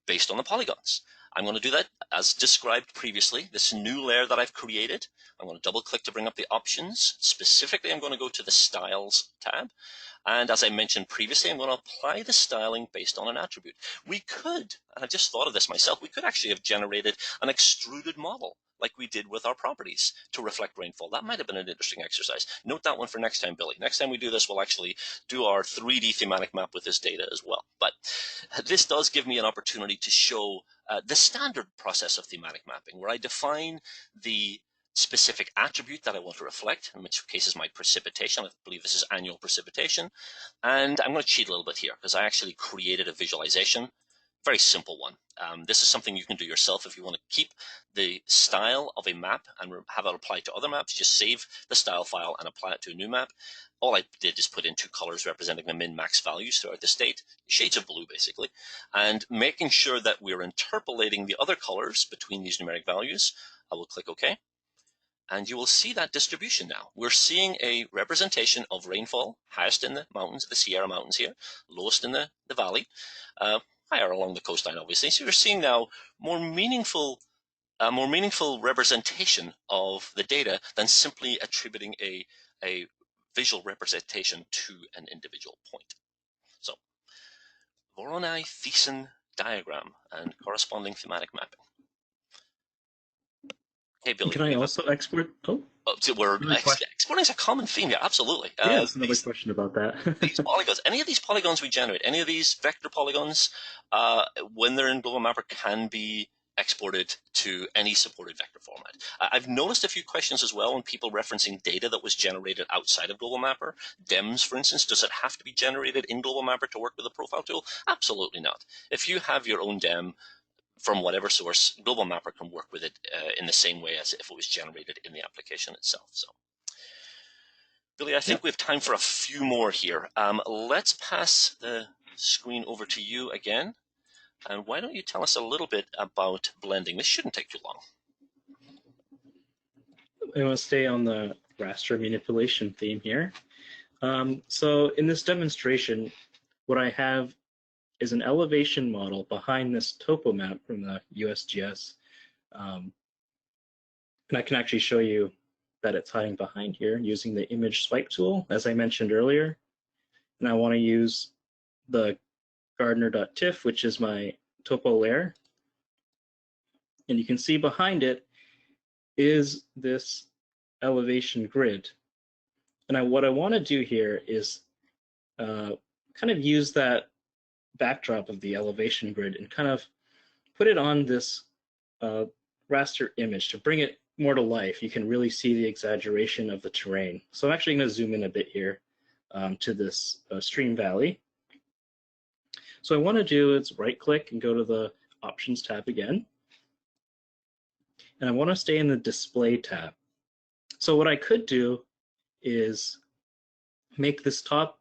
based on the polygons. I'm going to do that as described previously, this new layer that I've created. I'm going to double click to bring up the options. Specifically, I'm going to go to the Styles tab. And as I mentioned previously, I'm going to apply the styling based on an attribute. We could, and I just thought of this myself, we could actually have generated an extruded model like we did with our properties to reflect rainfall. That might have been an interesting exercise. Note that one for next time, Billy. Next time we do this, we'll actually do our 3D thematic map with this data as well. But this does give me an opportunity to show the standard process of thematic mapping, where I define the specific attribute that I want to reflect, in which case is my precipitation. I believe this is annual precipitation. And I'm going to cheat a little bit here because I actually created a visualization. Very simple one. This is something you can do yourself if you want to keep the style of a map and have it applied to other maps. Just save the style file and apply it to a new map. All I did is put in two colors representing the min-max values throughout the state, shades of blue basically, and making sure that we're interpolating the other colors between these numeric values. I will click OK. And you will see that distribution now. We're seeing a representation of rainfall, highest in the mountains, the Sierra Mountains here, lowest in the valley, higher along the coastline, obviously. So you're seeing now more meaningful representation of the data than simply attributing a visual representation to an individual point. So, Voronoi-Thiessen diagram and corresponding thematic mapping. Hey, Billy. Can I also export? We're exporting is a common theme here, absolutely. Yeah, that's another question about that. These polygons, any of these polygons we generate, any of these vector polygons, when they're in Global Mapper, can be exported to any supported vector format. I've noticed a few questions as well on people referencing data that was generated outside of Global Mapper. DEMS, for instance, does it have to be generated in Global Mapper to work with the profile tool? Absolutely not. If you have your own DEM, from whatever source, Global Mapper can work with it in the same way as if it was generated in the application itself. So, Billy, I think we have time for a few more here. Let's pass the screen over to you again. And why don't you tell us a little bit about blending? This shouldn't take too long. I want to stay on the raster manipulation theme here. So in this demonstration, what I have is an elevation model behind this topo map from the USGS. And I can actually show you that it's hiding behind here using the image swipe tool, as I mentioned earlier. And I want to use the Gardner.tiff, which is my topo layer. And you can see behind it is this elevation grid. And what I want to do here is kind of use that backdrop of the elevation grid and kind of put it on this raster image to bring it more to life. You can really see the exaggeration of the terrain. So I'm actually going to zoom in a bit here to this stream valley. So what I want to do is right click and go to the options tab again. And I want to stay in the display tab. So what I could do is make this top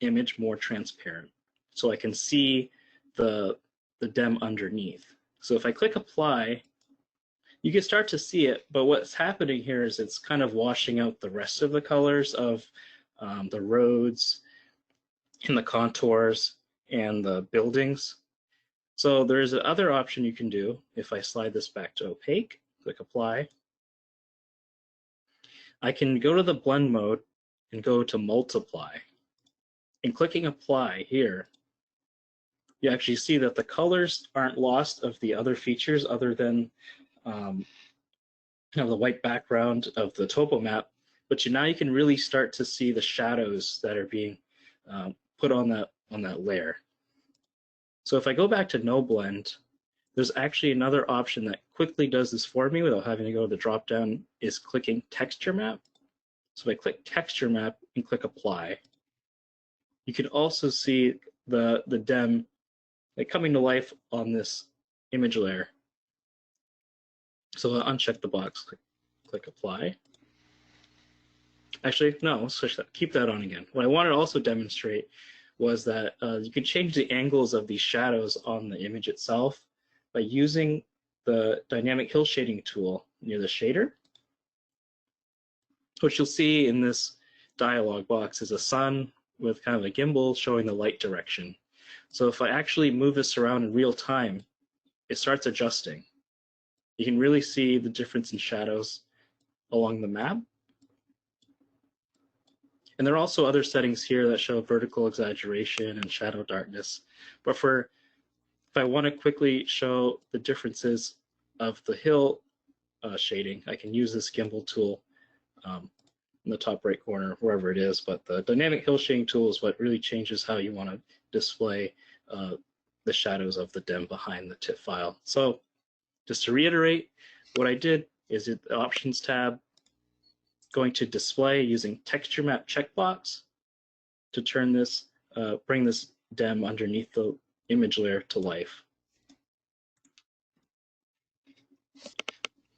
image more transparent, so I can see the DEM underneath. So if I click apply, you can start to see it, but what's happening here is it's kind of washing out the rest of the colors of the roads and the contours and the buildings. So there's another option you can do. If I slide this back to opaque, click apply, I can go to the blend mode and go to multiply. And clicking apply here, you actually see that the colors aren't lost of the other features other than the white background of the topo map, but now you can really start to see the shadows that are being put on that layer. So if I go back to no blend, there's actually another option that quickly does this for me without having to go to the drop down, is clicking texture map. So if I click texture map and click apply, you can also see the DEM coming to life on this image layer. So I'll uncheck the box, click apply. Actually, no, let's switch that, keep that on again. What I wanted to also demonstrate was that you can change the angles of these shadows on the image itself by using the dynamic hill shading tool near the shader. What you'll see in this dialog box is a sun with kind of a gimbal showing the light direction. So if I actually move this around in real time, it starts adjusting. You can really see the difference in shadows along the map. And there are also other settings here that show vertical exaggeration and shadow darkness. But if I want to quickly show the differences of the hill shading. I can use this gimbal tool in the top right corner, wherever it is, but the dynamic hill shading tool is what really changes how you want to display the shadows of the DEM behind the TIFF file. So just to reiterate, what I did is the Options tab, going to display using texture map checkbox to turn this, bring this DEM underneath the image layer to life.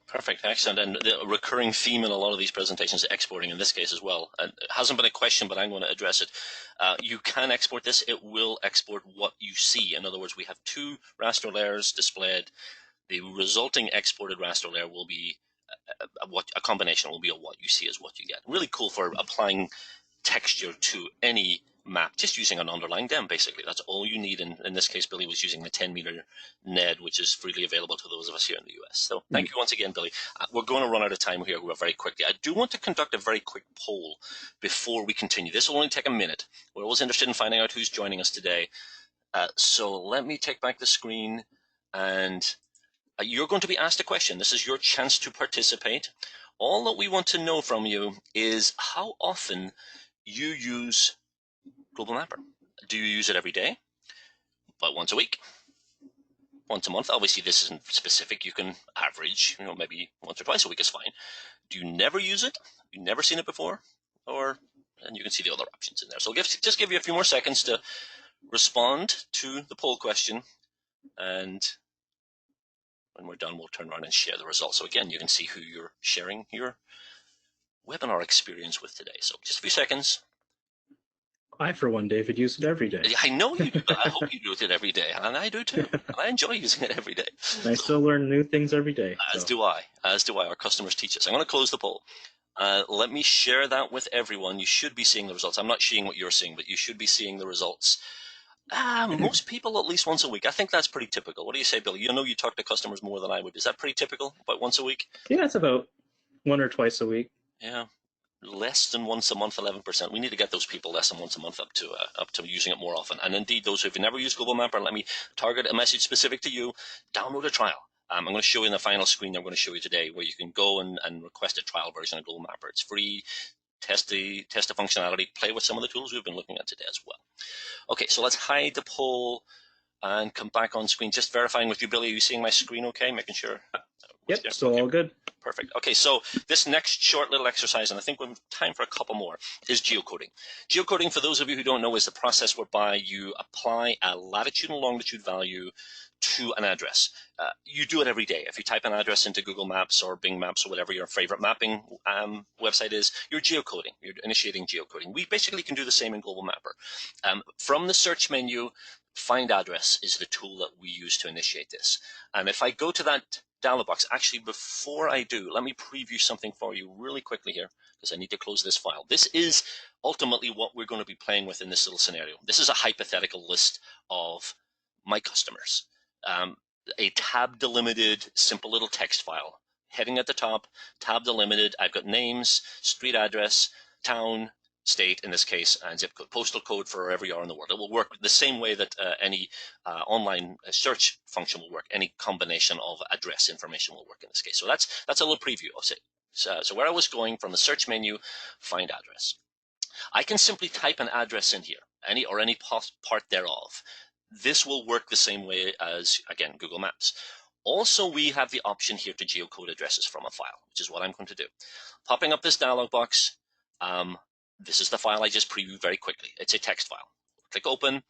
Perfect, excellent. And the recurring theme in a lot of these presentations is exporting in this case as well. And it hasn't been a question, but I'm going to address it. You can export this. It will export what you see. In other words, we have two raster layers displayed. The resulting exported raster layer will be a combination will be of what you see is what you get. Really cool for applying texture to any map, just using an underlying DEM, basically. That's all you need. In this case, Billy was using the 10-meter NED, which is freely available to those of us here in the US. So thank you once again, Billy. We're going to run out of time here very quickly. I do want to conduct a very quick poll before we continue. This will only take a minute. We're always interested in finding out who's joining us today. So let me take back the screen, and you're going to be asked a question. This is your chance to participate. All that we want to know from you is how often you use Global Mapper. Do you use it every day? About once a week? Once a month? Obviously, this isn't specific. You can average, maybe once or twice a week is fine. Do you never use it? You've never seen it before? And you can see the other options in there. So just give you a few more seconds to respond to the poll question. And when we're done, we'll turn around and share the results. So again, you can see who you're sharing your webinar experience with today. So just a few seconds. I, for one, David, use it every day. I know you do. I hope you do it every day, and I do too. And I enjoy using it every day. I still learn new things every day. As do I. Our customers teach us. I'm going to close the poll. Let me share that with everyone. You should be seeing the results. I'm not seeing what you're seeing, but you should be seeing the results. Most people at least once a week. I think that's pretty typical. What do you say, Billy? You talk to customers more than I would. Is that pretty typical? About once a week? Yeah, it's about 1 or twice a week. Yeah. Less than once a month, 11%. We need to get those people less than once a month up to using it more often. And indeed, those who have never used Global Mapper, let me target a message specific to you. Download a trial. I'm going to show you in the final screen I'm going to show you today, where you can go and request a trial version of Global Mapper. It's free. Test the functionality. Play with some of the tools we've been looking at today as well. Okay, so let's hide the poll and come back on screen. Just verifying with you, Billy. Are you seeing my screen okay? Making sure. Yep, still all good. Perfect. Okay, so this next short little exercise, and I think we have time for a couple more, is geocoding. Geocoding, for those of you who don't know, is the process whereby you apply a latitude and longitude value to an address. You do it every day. If you type an address into Google Maps or Bing Maps or whatever your favorite mapping website is, you're geocoding. You're initiating geocoding. We basically can do the same in Global Mapper. From the search menu, Find Address is the tool that we use to initiate this. And if I go to that dialog box, actually, before I do, let me preview something for you really quickly here, because I need to close this file. This is ultimately what we're going to be playing with in this little scenario. This is a hypothetical list of my customers. A tab delimited, simple little text file. Heading at the top, tab delimited. I've got names, street address, town, state in this case, and zip code, postal code for wherever you are in the world. It will work the same way that any online search function will work. Any combination of address information will work in this case. So that's a little preview of it. So where I was going, from the search menu, Find Address. I can simply type an address in here, any part thereof. This will work the same way as, again, Google Maps. Also, we have the option here to geocode addresses from a file, which is what I'm going to do. Popping up this dialog box, this is the file I just previewed very quickly. It's a text file. Click open,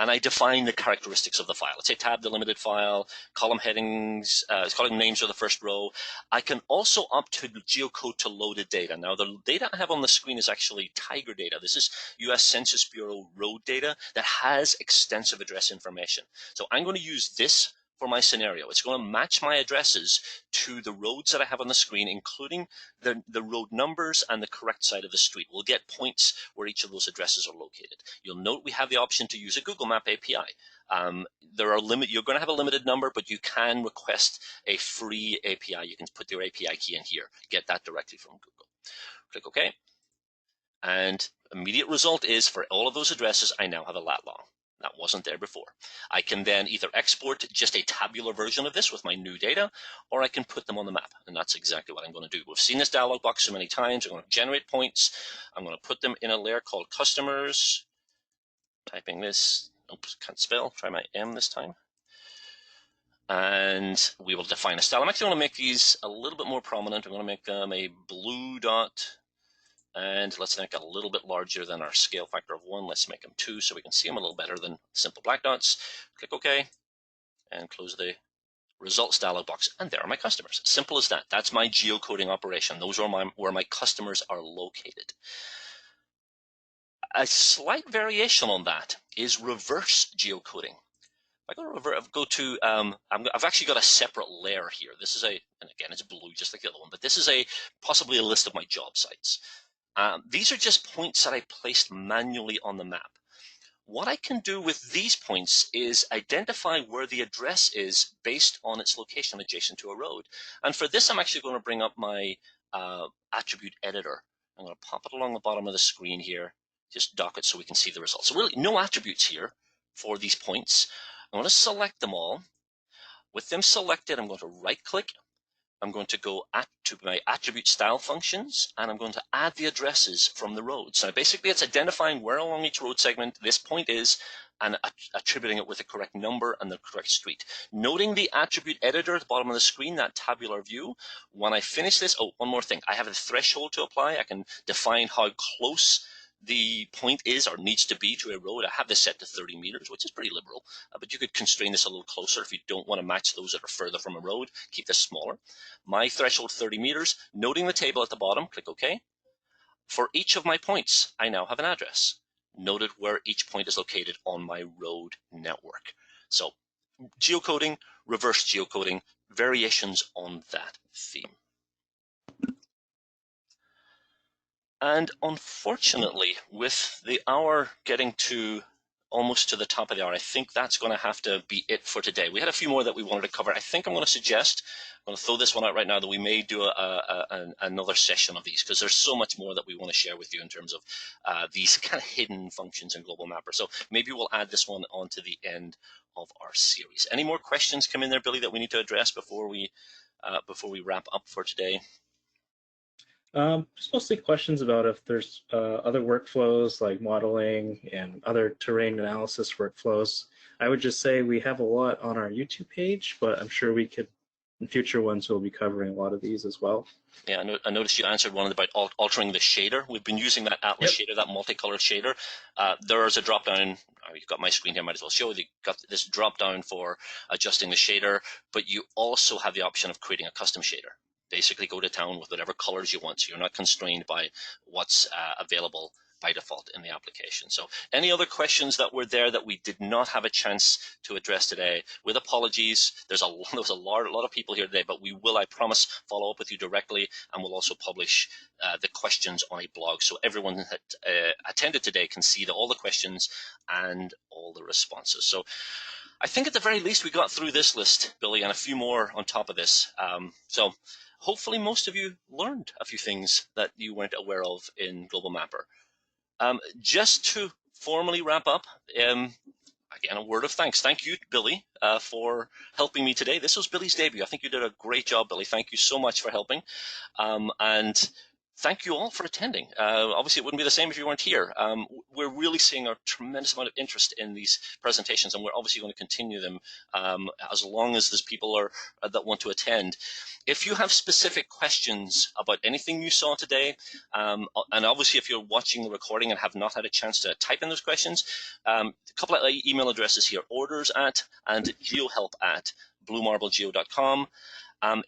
and I define the characteristics of the file. It's a tab delimited file, column headings, column names are the first row. I can also opt to geocode to loaded data. Now, the data I have on the screen is actually Tiger data. This is US Census Bureau road data that has extensive address information. So I'm going to use this for my scenario. It's going to match my addresses to the roads that I have on the screen, including the road numbers and the correct side of the street. We'll get points where each of those addresses are located. You'll note we have the option to use a Google Map API. You're going to have a limited number, but you can request a free API. You can put your API key in here, get that directly from Google. Click OK. And immediate result is, for all of those addresses, I now have a lat long. That wasn't there before. I can then either export just a tabular version of this with my new data, or I can put them on the map, and that's exactly what I'm going to do. We've seen this dialog box so many times. I'm going to generate points. I'm going to put them in a layer called customers. Typing this, oops, can't spell, try my M this time. And we will define a style. I'm actually going to make these a little bit more prominent. I'm going to make them a blue dot. And let's make it a little bit larger than our scale factor of 1. Let's make them 2 so we can see them a little better than simple black dots. Click OK and close the results dialog box. And there are my customers. Simple as that. That's my geocoding operation. Those are where my customers are located. A slight variation on that is reverse geocoding. I've actually got a separate layer here. This is and again, it's blue just like the other one, but this is possibly a list of my job sites. These are just points that I placed manually on the map. What I can do with these points is identify where the address is based on its location adjacent to a road. And for this, I'm actually going to bring up my attribute editor. I'm going to pop it along the bottom of the screen here, just dock it so we can see the results. So really, no attributes here for these points. I'm going to select them all. With them selected, I'm going to right-click. I'm going to go to my attribute style functions, and I'm going to add the addresses from the roads. Now, basically, it's identifying where along each road segment this point is and attributing it with the correct number and the correct street. Noting the attribute editor at the bottom of the screen, that tabular view. When I finish this, oh, one more thing. I have a threshold to apply. I can define how close the point is or needs to be to a road. I have this set to 30 meters, which is pretty liberal, but you could constrain this a little closer if you don't want to match those that are further from a road. Keep this smaller. My threshold 30 meters, noting the table at the bottom, click OK. For each of my points, I now have an address, noted where each point is located on my road network. So geocoding, reverse geocoding, variations on that theme. And unfortunately, with the hour getting to almost to the top of the hour, I think that's going to have to be it for today. We had a few more that we wanted to cover. I think I'm going to suggest, I'm going to throw this one out right now, that we may do another session of these, because there's so much more that we want to share with you in terms of these kind of hidden functions in Global Mapper. So maybe we'll add this one onto the end of our series. Any more questions come in there, Billy, that we need to address before we wrap up for today? Just mostly questions about if there's other workflows like modeling and other terrain analysis workflows. I would just say we have a lot on our YouTube page, but I'm sure we could, in future ones, we'll be covering a lot of these as well. Yeah, I noticed you answered one about altering the shader. We've been using that Atlas shader, that multicolored shader. There's a drop down. You've got my screen here, might as well show you. You've got this drop down for adjusting the shader, but you also have the option of creating a custom shader. Basically go to town with whatever colors you want, so you're not constrained by what's available by default in the application. So any other questions that were there that we did not have a chance to address today, with apologies. There was a lot of people here today, but we will, I promise, follow up with you directly, and we'll also publish the questions on a blog, so everyone that attended today can see all the questions and all the responses. So I think at the very least we got through this list, Billy, and a few more on top of this. So hopefully most of you learned a few things that you weren't aware of in Global Mapper. Just to formally wrap up, again, a word of thanks. Thank you, Billy, for helping me today. This was Billy's debut. I think you did a great job, Billy. Thank you so much for helping. And thank you all for attending. Obviously, it wouldn't be the same if you weren't here. We're really seeing a tremendous amount of interest in these presentations, and we're obviously going to continue them as long as there's people that want to attend. If you have specific questions about anything you saw today, and obviously if you're watching the recording and have not had a chance to type in those questions, a couple of email addresses here, orders@ and geohelp@bluemarblegeo.com.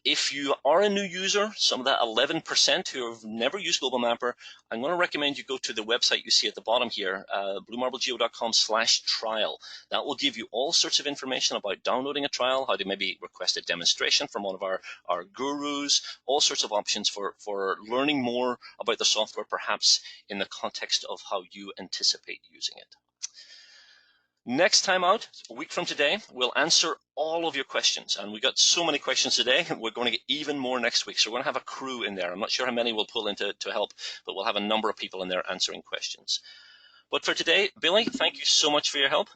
If you are a new user, some of that 11% who have never used Global Mapper, I'm going to recommend you go to the website you see at the bottom here, bluemarblegeo.com/trial. That will give you all sorts of information about downloading a trial, how to maybe request a demonstration from one of our gurus, all sorts of options for learning more about the software, perhaps in the context of how you anticipate using it. Next time out, a week from today, we'll answer all of your questions. And we got so many questions today, we're going to get even more next week. So we're going to have a crew in there. I'm not sure how many we'll pull in to help, but we'll have a number of people in there answering questions. But for today, Billy, thank you so much for your help.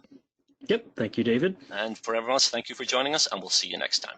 Yep. Thank you, David. And for everyone else, thank you for joining us, and we'll see you next time.